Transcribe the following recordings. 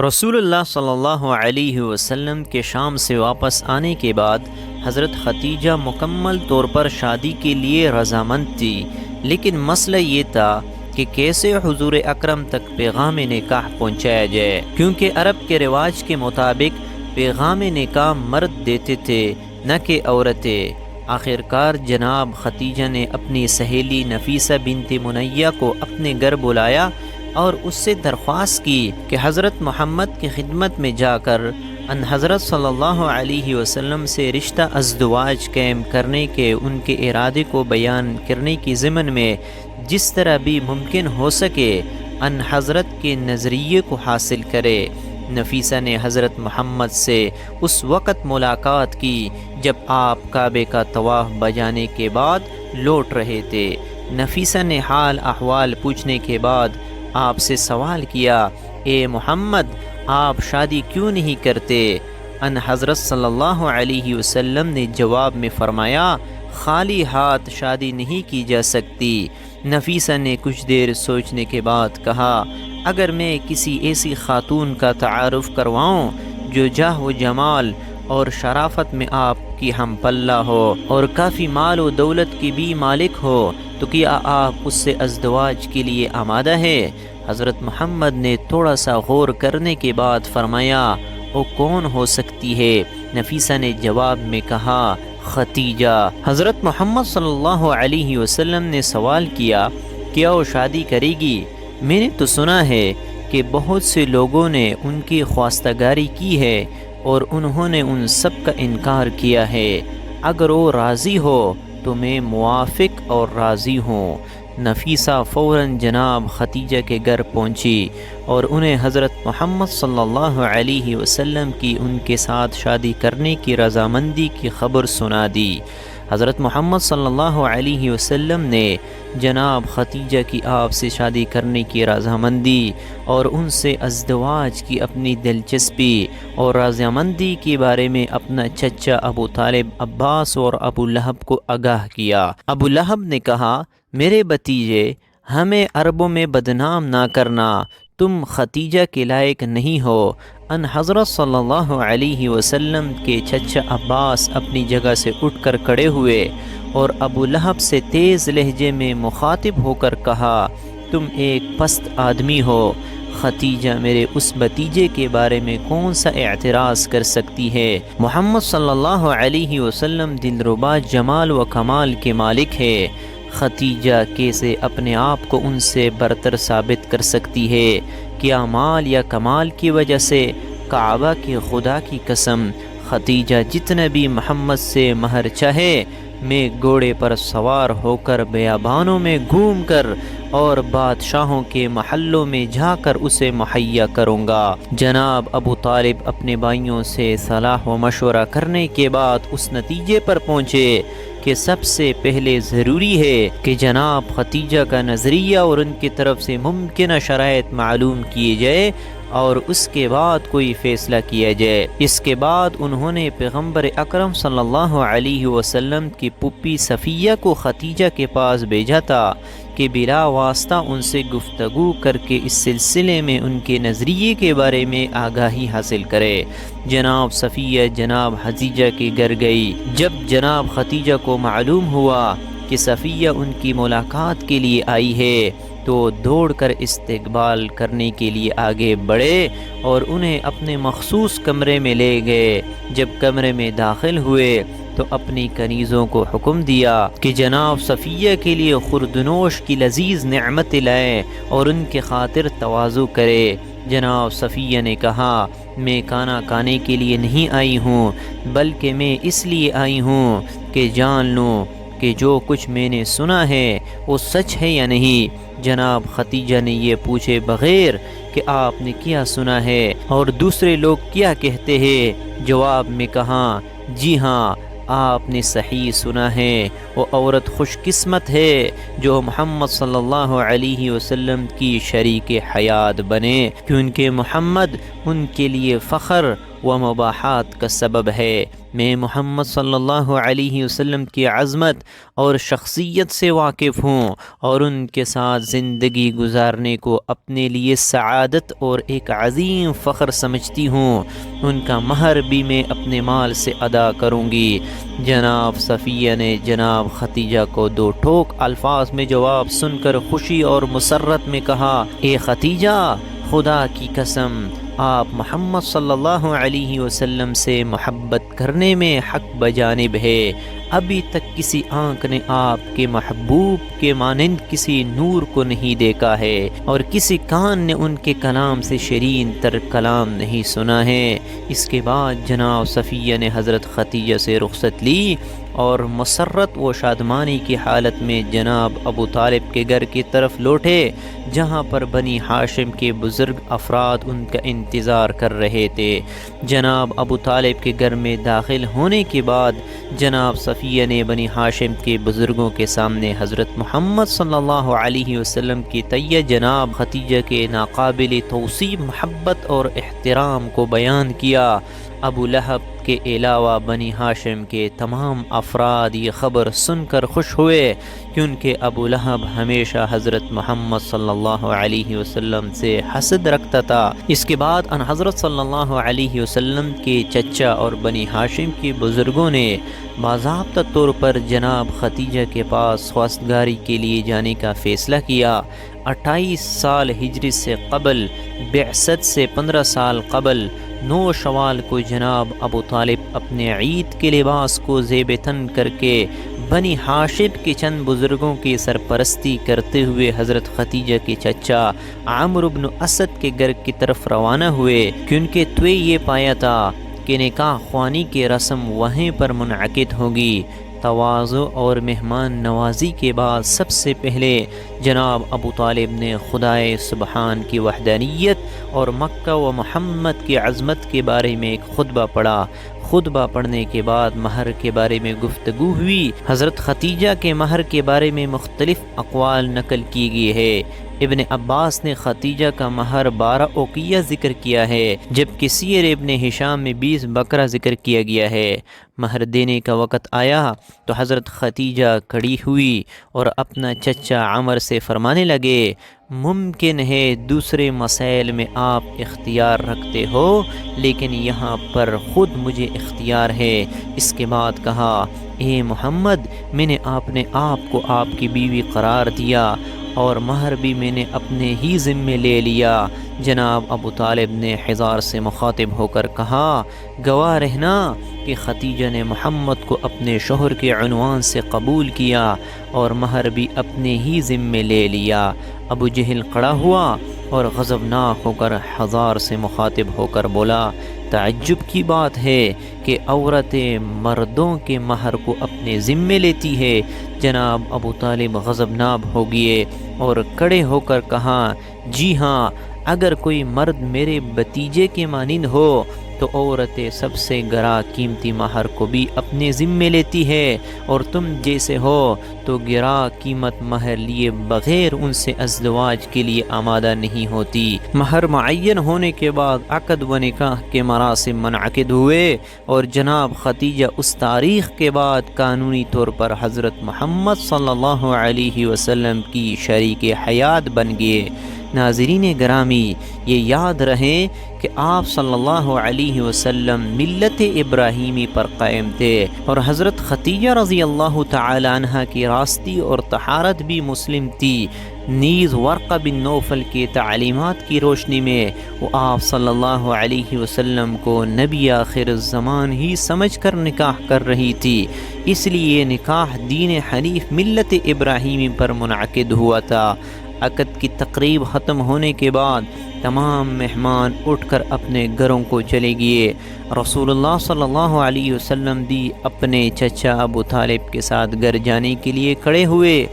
رسول اللہ صلی اللہ علیہ وسلم کے شام سے واپس آنے کے بعد حضرت خدیجہ مکمل طور پر شادی کے لیے رضامند تھی، لیکن مسئلہ یہ تھا کہ کیسے حضور اکرم تک پیغام نکاح پہنچایا جائے، کیونکہ عرب کے رواج کے مطابق پیغام نکاح مرد دیتے تھے نہ کہ عورتیں۔ آخرکار جناب خدیجہ نے اپنی سہیلی نفیسہ بنت منیہ کو اپنے گھر بلایا اور اس سے درخواست کی کہ حضرت محمد کی خدمت میں جا کر ان حضرت صلی اللہ علیہ وسلم سے رشتہ ازدواج قائم کرنے کے ان کے ارادے کو بیان کرنے کی ضمن میں جس طرح بھی ممکن ہو سکے ان حضرت کے نظریے کو حاصل کرے۔ نفیسہ نے حضرت محمد سے اس وقت ملاقات کی جب آپ کعبے کا طواف بجانے کے بعد لوٹ رہے تھے۔ نفیسہ نے حال احوال پوچھنے کے بعد آپ سے سوال کیا، اے محمد، آپ شادی کیوں نہیں کرتے؟ ان حضرت صلی اللہ علیہ وسلم نے جواب میں فرمایا، خالی ہاتھ شادی نہیں کی جا سکتی۔ نفیسہ نے کچھ دیر سوچنے کے بعد کہا، اگر میں کسی ایسی خاتون کا تعارف کرواؤں جو جاہ و جمال اور شرافت میں آپ کی ہم پلہ ہو اور کافی مال و دولت کی بھی مالک ہو تو کیا آپ اس سے ازدواج کے لیے آمادہ ہے؟ حضرت محمد نے تھوڑا سا غور کرنے کے بعد فرمایا، وہ کون ہو سکتی ہے؟ نفیسہ نے جواب میں کہا، خدیجہ۔ حضرت محمد صلی اللہ علیہ وسلم نے سوال کیا، کیا وہ شادی کرے گی؟ میں نے تو سنا ہے کہ بہت سے لوگوں نے ان کی خواستگاری کی ہے اور انہوں نے ان سب کا انکار کیا ہے۔ اگر وہ راضی ہو تو میں موافق اور راضی ہوں۔ نفیسہ فوراً جناب خدیجہ کے گھر پہنچی اور انہیں حضرت محمد صلی اللہ علیہ وسلم کی ان کے ساتھ شادی کرنے کی رضامندی کی خبر سنا دی۔ حضرت محمد صلی اللہ علیہ وسلم نے جناب خدیجہ کی آپ سے شادی کرنے کی رضامندی اور ان سے ازدواج کی اپنی دلچسپی اور رضامندی کے بارے میں اپنا چچا ابو طالب عباس اور ابو لہب کو آگاہ کیا۔ ابو لہب نے کہا، میرے بھتیجے، ہمیں عربوں میں بدنام نہ کرنا، تم خدیجہ کے لائق نہیں ہو۔ ان حضرت صلی اللہ علیہ وسلم کے چچا عباس اپنی جگہ سے اٹھ کر کھڑے ہوئے اور ابو لہب سے تیز لہجے میں مخاطب ہو کر کہا، تم ایک پست آدمی ہو۔ خدیجہ میرے اس بھتیجے کے بارے میں کون سا اعتراض کر سکتی ہے؟ محمد صلی اللہ علیہ وسلم دلربا جمال و کمال کے مالک ہے۔ خدیجہ کیسے اپنے آپ کو ان سے برتر ثابت کر سکتی ہے؟ کیا مال یا کمال کی وجہ سے؟ کعبہ کی خدا کی قسم، خدیجہ جتنا بھی محمد سے مہر چاہے، میں گھوڑے پر سوار ہو کر بیابانوں میں گھوم کر اور بادشاہوں کے محلوں میں جا کر اسے مہیا کروں گا۔ جناب ابو طالب اپنے بھائیوں سے صلاح و مشورہ کرنے کے بعد اس نتیجے پر پہنچے کہ سب سے پہلے ضروری ہے کہ جناب خدیجہ کا نظریہ اور ان کی طرف سے ممکنہ شرائط معلوم کیے جائے اور اس کے بعد کوئی فیصلہ کیا جائے۔ اس کے بعد انہوں نے پیغمبر اکرم صلی اللہ علیہ وسلم کی پھپھی صفیہ کو خدیجہ کے پاس بھیجا تھا کہ بلا واسطہ ان سے گفتگو کر کے اس سلسلے میں ان کے نظریے کے بارے میں آگاہی حاصل کرے۔ جناب صفیہ جناب خدیجہ کے گھر گئی۔ جب جناب خدیجہ کو معلوم ہوا کہ صفیہ ان کی ملاقات کے لیے آئی ہے تو دوڑ کر استقبال کرنے کے لیے آگے بڑھے اور انہیں اپنے مخصوص کمرے میں لے گئے۔ جب کمرے میں داخل ہوئے تو اپنی کنیزوں کو حکم دیا کہ جناب صفیہ کے لیے خوردنوش کی لذیذ نعمت لائیں اور ان کے خاطر تواضع کرے۔ جناب صفیہ نے کہا، میں کھانا کھانے کے لیے نہیں آئی ہوں، بلکہ میں اس لیے آئی ہوں کہ جان لوں کہ جو کچھ میں نے سنا ہے وہ سچ ہے یا نہیں۔ جناب خدیجہ نے یہ پوچھے بغیر کہ آپ نے کیا سنا ہے اور دوسرے لوگ کیا کہتے ہیں، جواب میں کہا، جی ہاں، آپ نے صحیح سنا ہے۔ وہ عورت خوش قسمت ہے جو محمد صلی اللہ علیہ وسلم کی شریک حیات بنے، کیونکہ محمد ان کے لیے فخر و مباحات کا سبب ہے۔ میں محمد صلی اللہ علیہ وسلم کی عظمت اور شخصیت سے واقف ہوں اور ان کے ساتھ زندگی گزارنے کو اپنے لیے سعادت اور ایک عظیم فخر سمجھتی ہوں۔ ان کا مہر بھی میں اپنے مال سے ادا کروں گی۔ جناب صفیہ نے جناب خدیجہ کو دو ٹوک الفاظ میں جواب سن کر خوشی اور مسرت میں کہا، اے خدیجہ، خدا کی قسم، آپ محمد صلی اللہ علیہ وسلم سے محبت کرنے میں حق بجانب ہے۔ ابھی تک کسی آنکھ نے آپ کے محبوب کے مانند کسی نور کو نہیں دیکھا ہے اور کسی کان نے ان کے کلام سے شیرین تر کلام نہیں سنا ہے۔ اس کے بعد جناب صفیہ نے حضرت خدیجہ سے رخصت لی اور مسرت و شادمانی کی حالت میں جناب ابو طالب کے گھر کی طرف لوٹے، جہاں پر بنی ہاشم کے بزرگ افراد ان کا انتظار کر رہے تھے۔ جناب ابو طالب کے گھر میں داخل ہونے کے بعد جناب صفیہ نے بنی ہاشم کے بزرگوں کے سامنے حضرت محمد صلی اللہ علیہ وسلم کی تیہ جناب خدیجہ کے ناقابل توصیف محبت اور احترام کو بیان کیا۔ ابو لہب کے علاوہ بنی ہاشم کے تمام افراد یہ خبر سن کر خوش ہوئے، کیونکہ ابو لہب ہمیشہ حضرت محمد صلی اللہ علیہ وسلم سے حسد رکھتا تھا۔ اس کے بعد ان حضرت صلی اللہ علیہ وسلم کے چچا اور بنی ہاشم کے بزرگوں نے باضابطہ طور پر جناب خدیجہ کے پاس خواستگاری کے لیے جانے کا فیصلہ کیا۔ 28 سال ہجری سے قبل، بعثت سے 15 سال قبل، 9 شوال کو جناب ابو طالب اپنے عید کے لباس کو زیب تن کر کے بنی ہاشم کے چند بزرگوں کی سرپرستی کرتے ہوئے حضرت خدیجہ کے چچا عمرو بن اسد کے گھر کی طرف روانہ ہوئے، کیونکہ توے یہ پایا تھا کہ نکاح خوانی کی رسم وہیں پر منعقد ہوگی۔ تواضع اور مہمان نوازی کے بعد سب سے پہلے جناب ابو طالب نے خدائے سبحان کی وحدانیت اور مکہ و محمد کی عظمت کے بارے میں ایک خطبہ پڑھا۔ خطبہ پڑھنے کے بعد مہر کے بارے میں گفتگو ہوئی۔ حضرت خدیجہ کے مہر کے بارے میں مختلف اقوال نقل کی گئی ہے۔ ابن عباس نے خدیجہ کا مہر 12 اوقیہ ذکر کیا ہے، جبکہ سیر ابن ہشام میں 20 بکرہ ذکر کیا گیا ہے۔ مہر دینے کا وقت آیا تو حضرت خدیجہ کھڑی ہوئی اور اپنا چچا عمر سے فرمانے لگے، ممکن ہے دوسرے مسائل میں آپ اختیار رکھتے ہو، لیکن یہاں پر خود مجھے اختیار ہے۔ اس کے بعد کہا، اے محمد، میں نے اپنے آپ کو آپ کی بیوی قرار دیا اور مہر بھی میں نے اپنے ہی ذمے لے لیا۔ جناب ابو طالب نے حضار سے مخاطب ہو کر کہا، گواہ رہنا کہ خدیجہ نے محمد کو اپنے شوہر کے عنوان سے قبول کیا اور مہر بھی اپنے ہی ذمے لے لیا۔ ابو جہل کھڑا ہوا اور غضبناک ہو کر حضار سے مخاطب ہو کر بولا، تعجب کی بات ہے کہ عورتیں مردوں کے مہر کو اپنے ذمے لیتی ہے۔ جناب ابو طالب غضبناک ہو گئے اور کھڑے ہو کر کہا، جی ہاں، اگر کوئی مرد میرے بھتیجے کے مانند ہو تو عورتیں سب سے گرا قیمتی مہر کو بھی اپنے ذمے لیتی ہے، اور تم جیسے ہو تو گرا قیمت مہر لیے بغیر ان سے ازدواج کے لیے آمادہ نہیں ہوتی۔ مہر معین ہونے کے بعد عقد و نکاح کے مراسم منعقد ہوئے اور جناب خدیجہ اس تاریخ کے بعد قانونی طور پر حضرت محمد صلی اللہ علیہ وسلم کی شریک حیات بن گئے۔ ناظرین گرامی، یہ یاد رہے کہ آپ صلی اللہ علیہ وسلم ملت ابراہیمی پر قائم تھے اور حضرت خدیجہ رضی اللہ تعالی عنہ کی راستی اور طہارت بھی مسلم تھی۔ نیز ورقہ بن نوفل کی تعلیمات کی روشنی میں وہ آپ صلی اللہ علیہ وسلم کو نبی آخر الزمان ہی سمجھ کر نکاح کر رہی تھی، اس لیے نکاح دین حنیف ملت ابراہیمی پر منعقد ہوا تھا۔ عقد کی تقریب ختم ہونے کے بعد تمام مہمان اٹھ کر اپنے گھروں کو چلے گئے۔ رسول اللہ صلی اللہ علیہ وسلم بھی اپنے چچا ابو طالب کے ساتھ گھر جانے کے لیے کھڑے ہوئے۔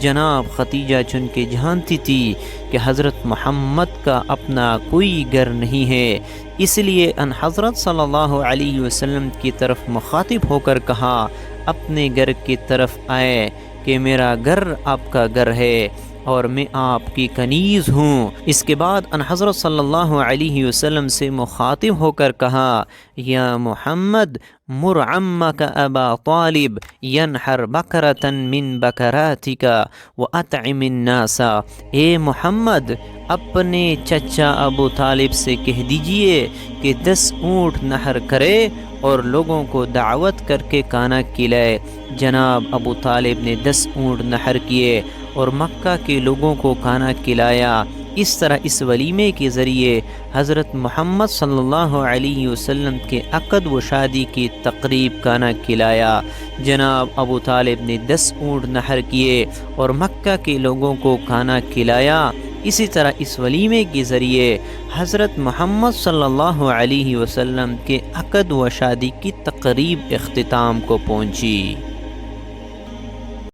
جناب خدیجہ چونکہ جانتی تھی کہ حضرت محمد کا اپنا کوئی گھر نہیں ہے، اس لیے ان حضرت صلی اللہ علیہ وسلم کی طرف مخاطب ہو کر کہا، اپنے گھر کی طرف آئے کہ میرا گھر آپ کا گھر ہے اور میں آپ کی کنیز ہوں۔ اس کے بعد ان حضرت صلی اللہ علیہ وسلم سے مخاطب ہو کر کہا، یا محمد مر عمک ابا طالب ینحر بکرة من بکراتک واطعم الناس۔ اے محمد، اپنے چچا ابو طالب سے کہہ دیجئے کہ 10 اونٹ نحر کرے اور لوگوں کو دعوت کر کے کھانا کھلائے۔ جناب ابو طالب نے 10 اونٹ نحر کیے اور مکہ کے لوگوں کو کھانا کھلایا۔ اس طرح اس ولیمے کے ذریعے حضرت محمد صلی اللہ علیہ وسلم کے عقد و شادی کی تقریب کھانا کھلایا۔ جناب ابو طالب نے 10 اونٹ نحر کیے اور مکہ کے لوگوں کو کھانا کھلایا۔ اسی طرح اس ولیمے کے ذریعے حضرت محمد صلی اللہ علیہ وسلم کے عقد و شادی کی تقریب اختتام کو پہنچی۔